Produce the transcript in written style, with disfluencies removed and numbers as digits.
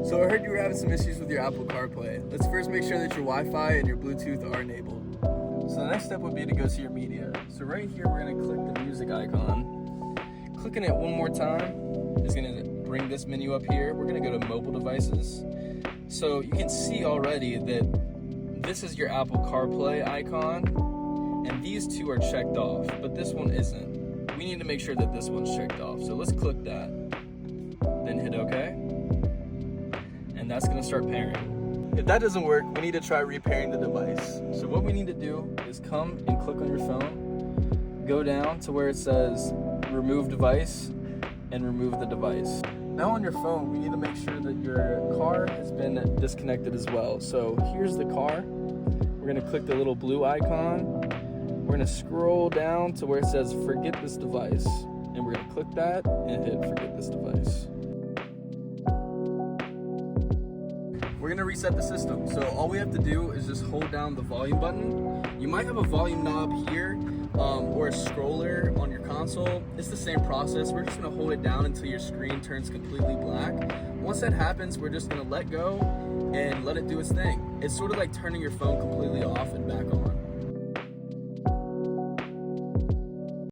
So I heard you were having some issues with your Apple CarPlay. Let's first make sure that your Wi-Fi and your Bluetooth are enabled. So the next step would be to go to your media. So right here, we're gonna click the music icon. Clicking it one more time is gonna bring this menu up here. We're gonna go to mobile devices. So you can see already that this is your Apple CarPlay icon, and these two are checked off, but this one isn't. We need to make sure that this one's checked off. So let's click that, then hit OK. And that's gonna start pairing. If that doesn't work, we need to try repairing the device. So what we need to do is come and click on your phone, go down to where it says remove device, and remove the device. Now on your phone, we need to make sure that your car has been disconnected as well. So here's the car. We're gonna click the little blue icon. We're gonna scroll down to where it says forget this device. And we're gonna click that and hit forget this device. We're gonna reset the system. So all we have to do is just hold down the volume button. You might have a volume knob here or a scroller on your console. It's the same process. We're just gonna hold it down until your screen turns completely black. Once that happens, we're just gonna let go and let it do its thing. It's sort of like turning your phone completely off and back on.